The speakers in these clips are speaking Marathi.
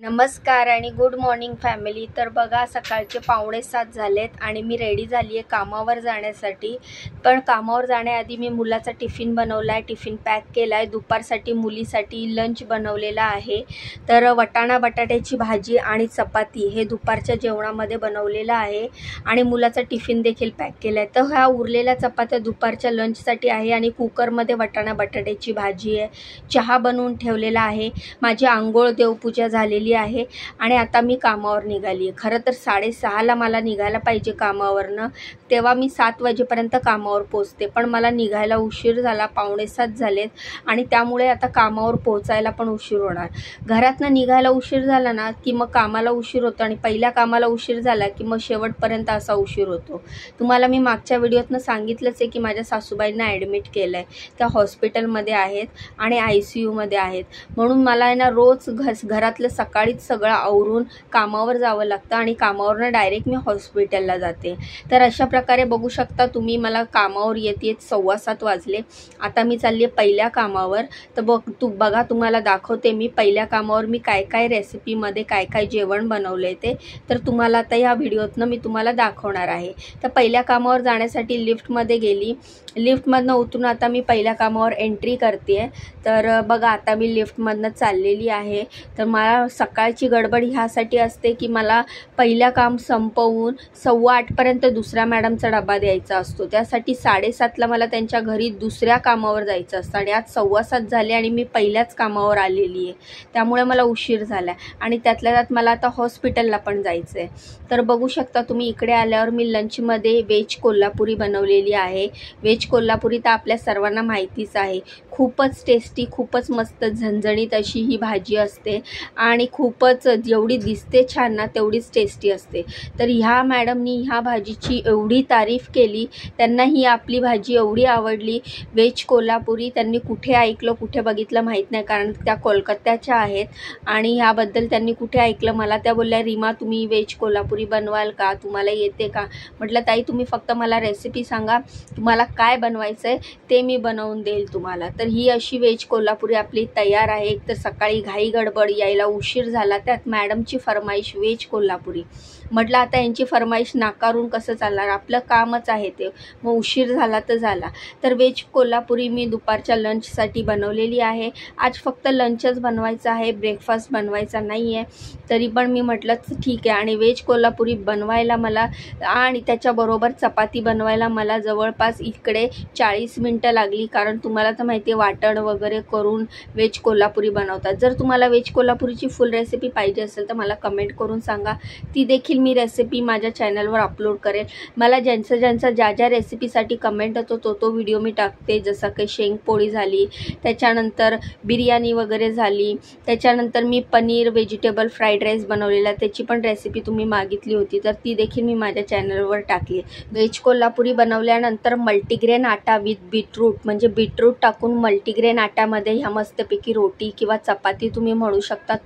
नमस्कार आणि गुड मॉर्निंग फॅमिली। तर बघा सकाळचे 6:45 झालेत आणि मी रेडी झाली आहे कामावर जाण्यासाठी। पण कामावर जाण्याआधी मी मुलाचा टिफिन बनवला आहे, टिफिन पॅक केला आहे। दुपारसाठी मुलीसाठी लंच बनवलेला आहे। तर वाटाणा बटाट्याची भाजी आणि चपाती हे दुपारच्या जेवणामध्ये बनवलेलं आहे आणि मुलाचा टिफिन देखील पॅक केला आहे। तर ह्या उरलेल्या चपात्या दुपारच्या लंचसाठी आहे आणि कुकरमध्ये वाटाणा बटाट्याची भाजी आहे। चहा बनवून ठेवलेला आहे। माझी आंघोळ देवपूजा झालेली आहे आणि आता मी कामावर निघाली आहे। खरं तर 6:30ला मला निघायला पाहिजे कामावरनं, तेव्हा मी 7 वाजेपर्यंत कामावर पोहोचते, पण मला निघायला उशीर झाला, 6:45 झालेत आणि त्यामुळे आता कामावर पोहोचायला पण उशीर होणार। घरातनं निघायला उशीर झाला ना की मग कामाला उशीर होतो आणि पहिल्या कामाला उशीर झाला की मग शेवटपर्यंत असा उशीर होतो। तुम्हाला मी मागच्या व्हिडिओतनं सांगितलंच आहे की माझ्या सासूबाईंना ॲडमिट केलं आहे, त्या हॉस्पिटलमध्ये आहेत आणि ICUमध्ये आहेत, म्हणून मला आहे ना रोज घरातलं सकाळीच सगळं आवरून कामावर जावं लागतं आणि कामावरनं डायरेक्ट मी हॉस्पिटलला जाते। तर अशा प्रकारे बघू शकता तुम्ही, मला कामावर येते 7:15 वाजले। आता मी चालली आहे पहिल्या कामावर। तर बघा तुम्हाला दाखवते मी पहिल्या कामावर मी काय काय रेसिपीमध्ये काय काय जेवण बनवले ते, तर तुम्हाला आता या व्हिडिओतनं मी तुम्हाला दाखवणार आहे। तर पहिल्या कामावर जाण्यासाठी लिफ्टमध्ये गेली, लिफ्टमधनं उतरून आता मी पहिल्या कामावर एंट्री करते। तर बघा आता मी लिफ्टमधनं चाललेली आहे। तर मला सकाळची गडबड ह्यासाठी असते की मला पहिल्या काम संपवून 7:15पर्यंत दुसऱ्या मॅडमचा डबा द्यायचा असतो, त्यासाठी 7:30ला मला त्यांच्या घरी दुसऱ्या कामावर जायचं असतं आणि आज 7:15 झाले आणि मी पहिल्याच कामावर आलेली आहे, त्यामुळे मला उशीर झाला आणि त्यातल्या त्यात मला आता हॉस्पिटलला पण जायचं आहे। तर बघू शकता तुम्ही इकडे आल्यावर मी लंचमध्ये व्हेज कोल्हापुरी बनवलेली आहे। व्हेज कोल्हापुरी तर आपल्या सर्वांना माहितीच आहे, खूपच टेस्टी, खूपच मस्त झणझणीत अशी ही भाजी असते आणि खूपच जेवढी दिसते छान ना तेवढीच टेस्टी असते। तर ह्या मॅडमनी ह्या भाजीची एवढी तारीफ केली, त्यांना ही आपली भाजी एवढी आवडली व्हेज कोल्हापुरी। त्यांनी कुठे ऐकलं कुठे बघितलं माहीत नाही, कारण त्या कोलकात्याच्या आहेत आणि ह्याबद्दल त्यांनी कुठे ऐकलं मला त्या बोलल्या, रीमा तुम्ही व्हेज कोल्हापुरी बनवाल का, तुम्हाला येते का? म्हटलं ताई तुम्ही फक्त मला रेसिपी सांगा, तुम्हाला काय बनवायचं आहे ते मी बनवून देईल तुम्हाला। तर ही अशी व्हेज कोल्हापुरी आपली तयार आहे। एक तर सकाळी घाई गडबड, यायला उशीर झाला, त्यात मॅडमची फरमाईश व्हेज कोल्हापुरी। म्हटलं आता यांची फरमाईश नाकारून कसं चालणार, आपलं कामच आहे ते, मग उशीर झाला तर झाला। तर व्हेज कोल्हापुरी मी दुपारच्या लंचसाठी बनवलेली आहे। आज फक्त लंचच बनवायचं आहे, ब्रेकफास्ट बनवायचा नाही आहे, तरी पण मी म्हटलं ठीक आहे। आणि व्हेज कोल्हापुरी बनवायला मला आणि त्याच्याबरोबर चपाती बनवायला मला जवळपास इकडे 40 मिनटं लागली, कारण तुम्हाला तर माहिती आहे वाटण वगैरे करून व्हेज कोल्हापुरी बनवतात। जर तुम्हाला व्हेज कोल्हापुरीची फुल रेसिपी पाहिजे असेल तर मला कमेंट करून सांगा, ती देखील मी रेसिपी माझ्या चॅनलवर अपलोड करेल। मला ज्यांच्या ज्या रेसिपीसाठी कमेंट येतो तो व्हिडिओ मी टाकते, जसं की शेंगपोळी झाली, त्याच्यानंतर बिर्याणी वगैरे झाली, त्याच्यानंतर मी पनीर व्हेजिटेबल फ्राईड राईस बनवलेला, त्याची पण रेसिपी तुम्ही मागितली होती, तर ती देखील मी माझ्या चॅनलवर टाकली। व्हेज कोल्हापुरी बनवल्यानंतर मल्टीग्रेन आटा विथ बीटरूट, म्हणजे बीटरूट टाकून मल्टीग्रेन आट्यामध्ये ह्या मस्तपैकी रोटी किंवा चपाती तुम्ही म्हणू शकता,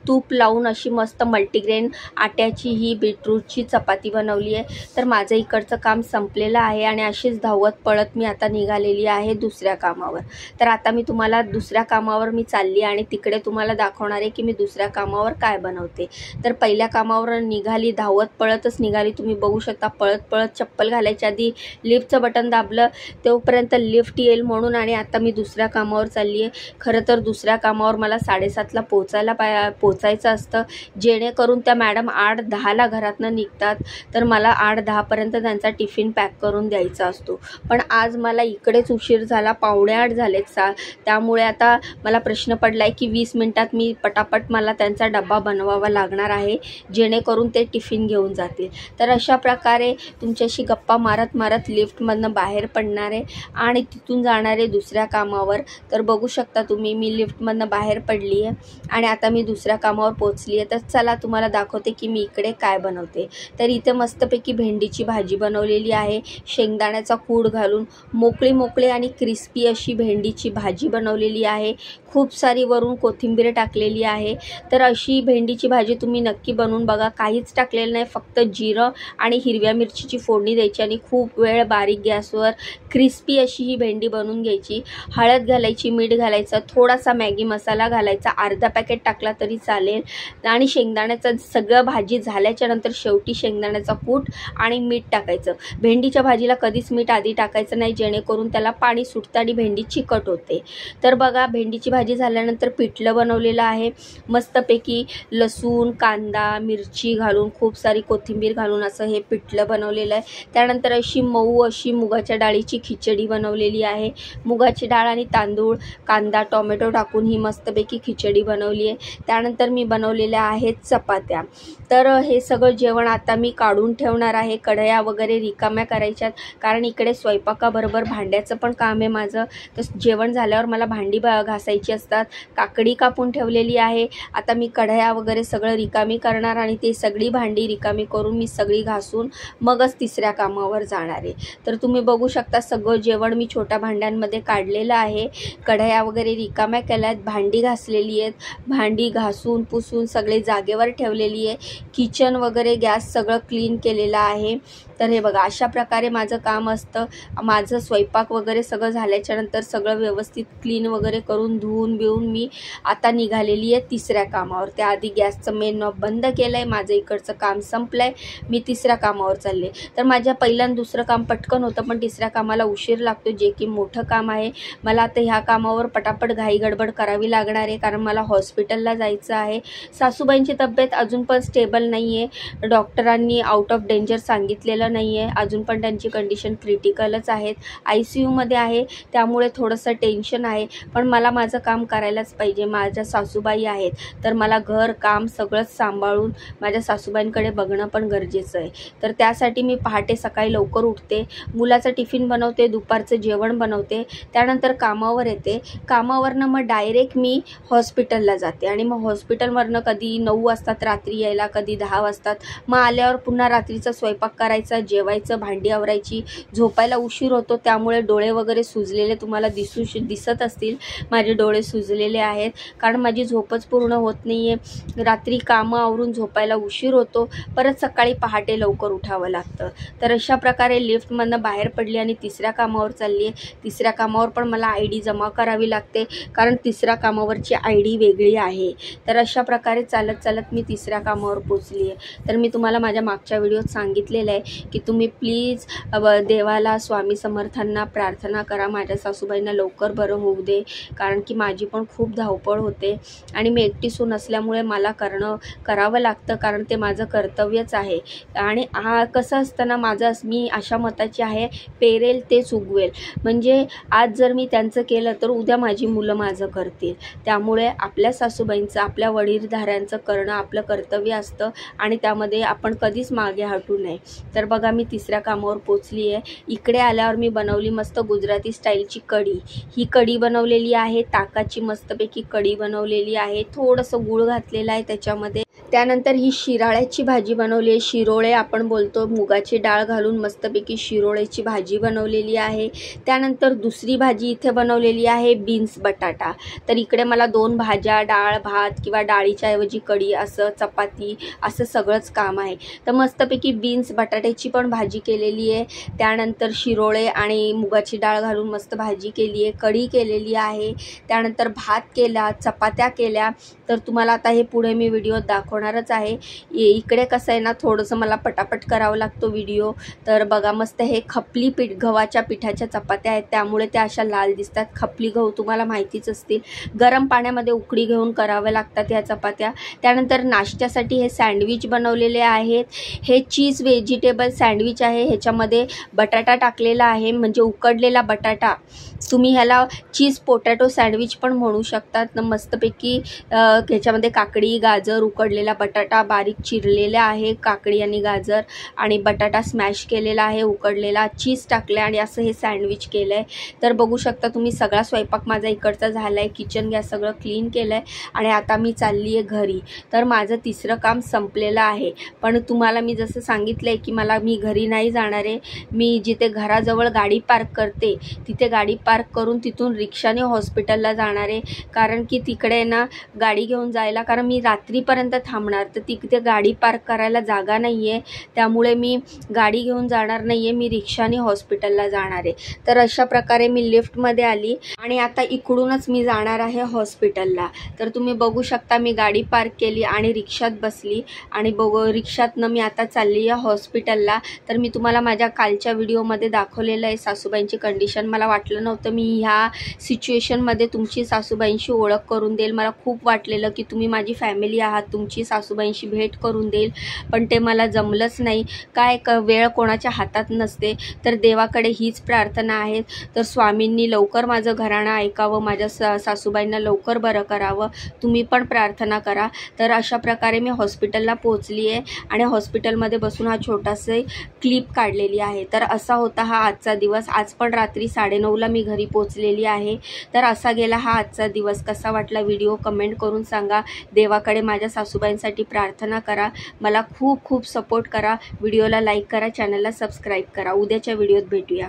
तूप लावून अशी मस्त मल्टीग्रेन आट्याची ही बीटरूटची चपाती बनवली आहे। तर माझं इकडचं काम संपलेलं आहे आणि अशीच धावत पळत मी आता निघालेली आहे दुसऱ्या कामावर। तर आता मी तुम्हाला दुसऱ्या कामावर मी चालली आणि तिकडे तुम्हाला दाखवणार आहे की मी दुसऱ्या कामावर काय बनवते। तर पहिल्या कामावर निघाली, धावत पळतच निघाली, तुम्ही बघू शकता पळत पळत चप्पल घालायच्या आधी लिफ्टचं बटन दाबलं तोपर्यंत लिफ्ट येईल म्हणून, आणि आता मी दुसऱ्या कामावर चालली आहे। खरं तर दुसऱ्या कामावर मला 7:30ला पोचायचं असतं, जेणेकरून त्या मॅडम 8:10ला घरातनं निघतात, तर मला 8:10पर्यंत त्यांचा टिफिन पॅक करून द्यायचा असतो। पण आज मला इकडेच उशीर झाला, 7:45 झालेत, त्यामुळे आता मला प्रश्न पडला आहे की 20 मिनिटात मी पटापट मला त्यांचा डबा बनवावा लागणार आहे, जेणेकरून ते टिफिन घेऊन जातील। तर अशा प्रकारे तुमच्याशी गप्पा मारत मारत लिफ्टमधनं बाहेर पडणार आहे आणि तिथून जाणार आहे दुसऱ्या कामावर। तर बघू शकता तुम्ही मी लिफ्टमधनं बाहेर पडली आहे आणि आता मी दुसऱ्या कामावर पोचली आहे। तर चला तुम्हाला दाखवते की मी इकडे काय बनवते। तर इथे मस्तपैकी भेंडीची भाजी बनवलेली आहे, शेंगदाण्याचा कूट घालून मोकळी आणि क्रिस्पी अशी भेंडीची भाजी बनवलेली आहे, खूप सारी वरून कोथिंबीर टाकलेली आहे। तर अशी भेंडीची भाजी तुम्ही नक्की बनवून बघा, काहीच टाकलेलं नाही, फक्त जिरं आणि हिरव्या मिरचीची फोडणी द्यायची आणि खूप वेळ बारीक गॅसवर क्रिस्पी अशी ही भेंडी बनवून घ्यायची। हळद घालायची, मीठ घालायचं, थोडासा मॅगी मसाला घालायचा, अर्धा पॅकेट टाकला तरी चालेल। आणि शेंगदाण्याचं सगळं भाजी झाल्याच्या नंतर शेवटी शेंगदाण्याचा कूट आणि मीठ टाकायचं। भेंडीच्या भाजीला कधीच मीठ आधी टाकायचं नाही, जेणेकरून त्याला पाणी सुटतं आणि भेंडी चिकट होते। तर बघा भेंडीची भाजी झाल्यानंतर पिठलं बनवलेलं आहे मस्तपैकी, लसूण, कांदा, मिरची घालून, खूप सारी कोथिंबीर घालून असं हे पिठलं बनवलेलं आहे। त्यानंतर अशी मऊ अशी मुगाच्या डाळीची खिचडी बनवलेली आहे। मुगाची डाळ आणि तांदूळ, कांदा, टोमॅटो टाकून ही मस्तपैकी खिचडी बनवली आहे। त्यानंतर मी बनवलेल्या आहेत चपात्या। तर हे सगळं जेवण आता मी काढून ठेवणार आहे। कढया वगैरे रिकाम्या करायच्यात, कारण इकडे स्वयंपाकाबरोबर भांड्याचं पण काम आहे माझं। तर जेवण झाल्यावर मला भांडी घासायची असतात। काकडी कापून ठेवलेली आहे। आता मी कढया वगैरे सगळं रिकामी करणार आणि ते सगळी भांडी रिकामी करून मी सगळी घासून मगच तिसऱ्या कामावर जाणार आहे। तर तुम्ही बघू शकता सगळं जेवण मी छोट्या भांड्यांमध्ये काढलेलं आहे। कढया वगैरे रिकाम्या केल्यात, भांडी घासलेली आहेत, भांडी घासून पुसून सगळे जागेवर ठेवलेली आहे। किचन वगैरे गॅस सगळं क्लीन केलेलं आहे। तर हे बघा अशा प्रकारे माझं काम असतं। माझं स्वयंपाक वगैरे सगळं झाल्याच्या नंतर सगळं व्यवस्थित क्लीन वगैरे करून धुवून बिवून मी आता निघालेली आहे तिसऱ्या कामावर। त्याआधी गॅसचं मेन नॉब बंद केलं आहे, माझं इकडचं काम संपलं आहे, मी तिसऱ्या कामावर चालले। तर माझ्या पहिलं आणि दुसरं काम पटकन होतं, पण तिसऱ्या कामाला उशीर लागतो, जे की मोठं काम आहे। मला आता ह्या कामावर पटापट घाई गडबड करावी लागणार आहे, कारण मला हॉस्पिटलला जायचं आहे। सासूबाईंची तब्येत अजून पण स्टेबल नाही आहे, डॉक्टरांनी आउट ऑफ डेंजर सांगितलेलं नाही आहे, अजून पण त्यांची कंडिशन क्रिटिकलच आहेत, ICUमध्ये आहे, त्यामुळे थोडंसं टेन्शन आहे। पण मला माझं काम करायलाच पाहिजे, माझ्या सासूबाई आहेत, तर मला घर काम सगळंच सांभाळून माझ्या सासूबाईंकडे बघणं पण गरजेचं आहे। तर त्यासाठी मी पहाटे सकाळी लवकर उठते, मुलाचं टिफिन बनवते, दुपारचं जेवण बनवते, त्यानंतर कामावर येते। कामावरनं मग डायरेक्ट मी हॉस्पिटलला जाते आणि मग हॉस्पिटलवरनं कधी 9 वाजतात रात्री यायला, कधी 10 वाजतात। मग आल्यावर पुन्हा रात्रीचा स्वयंपाक करायचा, जेवायचं, भांडी आवरायची, झोपायला उशीर होतो, त्यामुळे डोळे वगैरे सुजलेले तुम्हाला दिसत असतील। माझे डोळे सुजलेले आहेत, कारण माझी झोपच पूर्ण होत नाही आहे। रात्री कामं आवरून झोपायला उशीर होतो, परत सकाळी पहाटे लवकर उठावं लागतं। तर अशा प्रकारे लिफ्टमधनं बाहेर पडली आणि तिसऱ्या कामावर चालली आहे। तिसऱ्या कामावर पण मला ID जमा करावी लागते, कारण तिसऱ्या कामावरची ID वेगळी आहे। तर अशा प्रकारे चालत चालत मी तिसऱ्या कामावर पोचली आहे। तर मी तुम्हाला माझ्या मागच्या व्हिडिओत सांगितलेलं आहे की तुम्ही प्लीज देवाला, स्वामी समर्थांना प्रार्थना करा, माझ्या सासूबाईंना लवकर बरं होऊ दे, कारण की माझी पण खूप धावपळ होते आणि मी एकटी सून असल्यामुळे मला करावं लागतं, कारण ते माझं कर्तव्यच आहे। आणि कसं असतं ना, मी अशा मताची आहे, पेरेल तेच उगवेल। म्हणजे आज जर मी त्यांचं केलं तर उद्या माझी मुलं माझं करतील। त्यामुळे आपल्या सासूबाईंचं, आपल्या वडीलधाऱ्यांचं करणं आपलं कर्तव्य असतं आणि त्यामध्ये आपण कधीच मागे हटू नये। तर बघा मी तिसऱ्या कामावर पोचली आहे। इकडे आल्यावर मी बनवली मस्त गुजराती स्टाईलची कढी। ही कढी बनवलेली आहे, ताकाची मस्तपैकी कढी बनवलेली आहे, थोडंसं गूळ घातलेलं आहे त्याच्यामध्ये। त्यानंतर ही शिराळ्याची भाजी बनवली आहे, शिरोळे आपण बोलतो, मुगाची डाळ घालून मस्तपैकी शिरोळ्याची भाजी बनवलेली आहे। त्यानंतर दुसरी भाजी इथे बनवलेली आहे बीन्स बटाटा। तर इकडे मला 2 भाज्या, डाळ, भात किंवा डाळीच्या ऐवजी कढी, असं चपाती, असं सगळंच काम आहे। तर मस्तपैकी बीन्स बटाट्याची पण भाजी केलेली आहे। त्यानंतर शिरोळे आणि मुगाची डाळ घालून मस्त भाजी केली आहे, कढी केलेली आहे। त्यानंतर भात केला, चपात्या केल्या। तर तुम्हाला आता हे पुढे मी व्हिडिओ दाखवणारच आहे। इकडे कसं आहे ना, थोडंसं मला पटापट करावं लागतो व्हिडिओ। तर बघा मस्त हे खपली गव्हाच्या पिठाच्या चपात्या आहेत, त्यामुळे त्या अशा लाल दिसतात। खपली गहू तुम्हाला माहितीच असतील, गरम पाण्यामध्ये उकळी घेऊन कराव्या लागतात ह्या चपात्या। त्यानंतर नाश्त्यासाठी हे सँडविच बनवलेले आहेत। हे चीज व्हेजिटेबल सँडविच आहे, ह्याच्यामध्ये बटाटा टाकलेला आहे, म्हणजे उकडलेला बटाटा। तुम्ही ह्याला चीज पोटॅटो सँडविच पण म्हणू शकतात। मस्तपैकी ह्याच्यामध्ये काकडी, गाजर, उकडलेला बटाटा बारीक चिरलेला आहे, काकडी आणि गाजर आणि बटाटा स्मॅश केलेला आहे, उकडलेला चीज टाकले आणि असं हे सँडविच केलं आहे। तर बघू शकता तुम्ही, सगळा स्वयंपाक माझा इकडचा झाला आहे, किचन गॅस सगळं क्लीन केलं आहे आणि आता मी चालली आहे घरी। तर माझं तिसरं काम संपलेलं आहे, पण तुम्हाला मी जसं सांगितलं आहे की मला मी घरी नाही जाणार आहे. मी जिथे घराजवळ गाडी पार्क करते तिथे गाडी पार्क करून तिथून रिक्षाने हॉस्पिटलला जाणार आहे. कारण की तिकडे ना गाडी घेऊन जायला, कारण मी रात्रीपर्यंत थांबणार, तर तिथे गाडी पार्क करायला जागा नाही आहे. त्यामुळे मी गाडी घेऊन जाणार नाही आहे, मी रिक्षाने हॉस्पिटलला जाणार आहे. तर अशा प्रकारे मी लिफ्टमध्ये आली आणि आता इकडूनच मी जाणार आहे हॉस्पिटलला. तर तुम्ही बघू शकता मी गाडी पार्क केली आणि रिक्षात बसली आणि रिक्षातनं मी आता चालली आहे हॉस्पिटलला. तर मी तुम्हाला माझ्या कालच्या व्हिडिओमध्ये दाखवलेलं आहे सासूबाईंची कंडिशन. मला वाटलं नव्हतं मी ह्या सिच्युएशनमध्ये तुमची सासूबाईंशी ओळख करून देईल. मला खूप वाटलेलं की तुम्ही माझी फॅमिली आहात, तुमची सासूबाईंशी भेट करून देईल, पण ते मला जमलंच नाही. काय वेळ कोणाच्या हातात नसते. तर देवाकडे हीच प्रार्थना आहे, तर स्वामींनी लवकर माझं घराणं ऐकावं, माझ्या सासूबाईंना लवकर बरं करावं. तुम्ही पण प्रार्थना करा. तर अशा प्रकारे मी हॉस्पिटलला पोहोचली आहे आणि हॉस्पिटलमध्ये बसून हा छोटासा क्लिप काढलेली आहे. तर असा होता हा आजचा दिवस. आज पण रात्री 9:30ला मी घरी पोहोचलेली आहे. तर असा गेला हा आजचा दिवस. कसा वाटला व्हिडिओ कमेंट करून सांगा. देवाकडे माझ्या सासूबाईंसाठी प्रार्थना करा. मला खूप खूप सपोर्ट करा. व्हिडिओला लाईक करा, चॅनलला सबस्क्राईब करा. उद्याच्या व्हिडिओत भेटूया.